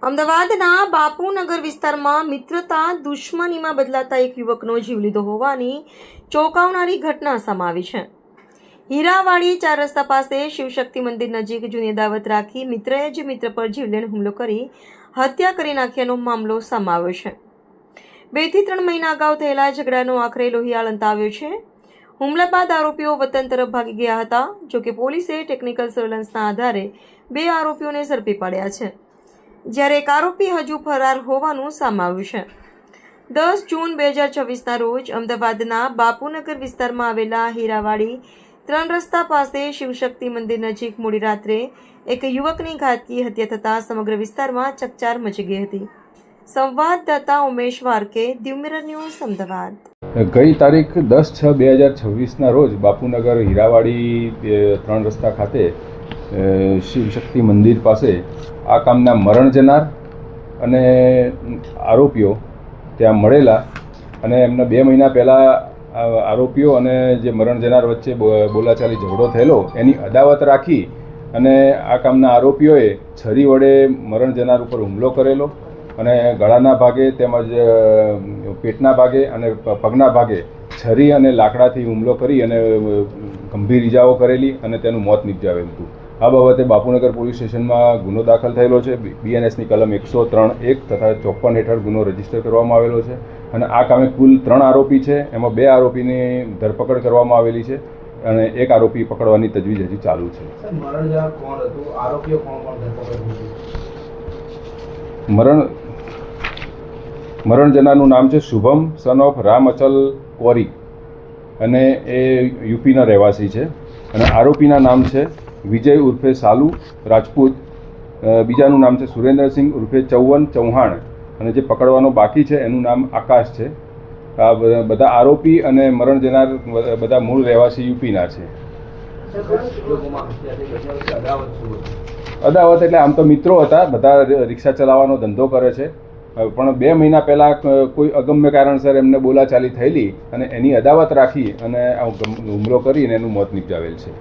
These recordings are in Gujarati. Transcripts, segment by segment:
અમદાવાદના બાપુનગર વિસ્તારમાં મિત્રતા દુશ્મનીમાં બદલાતા એક યુવકનો જીવ લીધો હોવાની ચોંકાવનારી ઘટના સામે આવી છે. હીરાવાડી 4 રસ્તા પાસે શિવશક્તિ મંદિર નજીક જૂની અદાવત રાખી મિત્રએ જ મિત્ર પર જીવલેણ હુમલો કરી હત્યા કરી નાખ્યાનો મામલો સામે આવ્યો છે. 2 થી 3 મહિના અગાઉ થયેલા ઝઘડાનો આખરે લોહિયાળ અંત આવ્યો છે. હુમલા બાદ આરોપીઓ વતન તરફ ભાગી ગયા હતા. જોકે પોલીસે ટેકનિકલ સર્વેલન્સના આધારે 2 આરોપીઓને ઝડપી પાડ્યા છે, જ્યારે એક આરોપી હજુ ફરાર હોવાનું સામે આવ્યું છે. 10 જૂન 2024ના રોજ અમદાવાદના બાપુનગર વિસ્તારમાં આવેલા હીરાવાડી 3 રસ્તા પાસે શિવશક્તિ મંદિર નજીક મોડી રાત્રે એક યુવકની ઘાતકી હત્યા થતાં સમગ્ર વિસ્તારમાં ચકચાર મચી ગઈ હતી. સંવાદદાતા ઉમેશ વારકે, દીવ મિરર ન્યૂઝ, અમદાવાદ. ગઈ તારીખ 10/6/2026ના રોજ બાપુનગર હીરાવાડી 3 રસ્તા ખાતે શિવશક્તિ મંદિર પાસે આ કામના મરણ જનાર અને આરોપીઓ ત્યાં મળેલા અને એમના 2 મહિના પહેલાં આરોપીઓ અને જે મરણ જનાર વચ્ચે બોલાચાલી ઝઘડો થયેલો એની અદાવત રાખી અને આ કામના આરોપીઓએ છરી વડે મરણ જનાર ઉપર હુમલો કરેલો અને ગળાના ભાગે તેમજ પેટના ભાગે અને પગના ભાગે છરી અને લાકડાથી હુમલો કરી અને ગંભીર ઇજાઓ કરેલી અને તેનું મોત નિપજાવેલું હતું. આ બાબતે બાપુનગર પોલીસ સ્ટેશનમાં ગુનો દાખલ થયેલો છે. BNSની કલમ 103(1) તથા 54 હેઠળ ગુનો રજીસ્ટર કરવામાં આવેલો છે અને આ કામે કુલ 3 આરોપી છે. એમાં 2 આરોપીની ધરપકડ કરવામાં આવેલી છે અને 1 આરોપી પકડવાની તજવીજ હજી ચાલુ છે. મરણ જનારનું નામ છે શુભમ સન ઓફ રામ અચલ કોરી અને એ યુપીના રહેવાસી છે અને આરોપીના નામ છે વિજય ઉર્ફે સાલુ રાજપૂત. બીજાનું નામ છે સુરેન્દ્રસિંહ ઉર્ફે ચૌવન ચૌહાણ અને જે પકડવાનો બાકી છે એનું નામ આકાશ છે. આ બધા આરોપી અને મરણ જનાર બધા મૂળ રહેવાસી યુપીના છે. અદાવત એટલે આમ તો મિત્રો હતા, બધા રિક્ષા ચલાવવાનો ધંધો કરે છે, પણ 2 મહિના પહેલાં કોઈ અગમ્ય કારણસર એમને બોલાચાલી થયેલી અને એની અદાવત રાખી અને હુમલો કરીને એનું મોત નિપજાવેલ છે.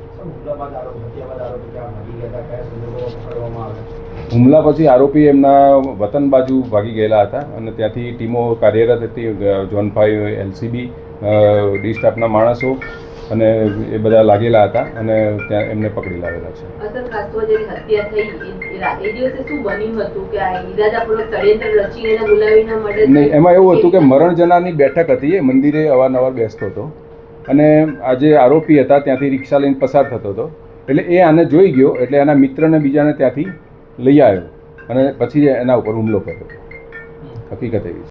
હુમલા પછી આરોપી એમના વતન બાજુ ભાગી ગયેલા હતા અને ત્યાંથી ટીમો કાર્યરત હતી. ઝોન 5 LCB ડી સ્ટાફના માણસો અને એ બધા લાગેલા હતા અને ત્યાં એમને પકડી લાવેલા છે. નહીં, એમાં એવું હતું કે મરણ જનારની બેઠક હતી, એ મંદિરે અવારનવાર બેસતો હતો અને આ જે આરોપી હતા ત્યાંથી રિક્ષા લઈને પસાર થતો હતો એટલે એ આને જોઈ ગયો એટલે એના મિત્રને બીજાને ત્યાંથી લઈ આવ્યો અને પછી એના ઉપર હુમલો કર્યો. હકીકત એવી છે.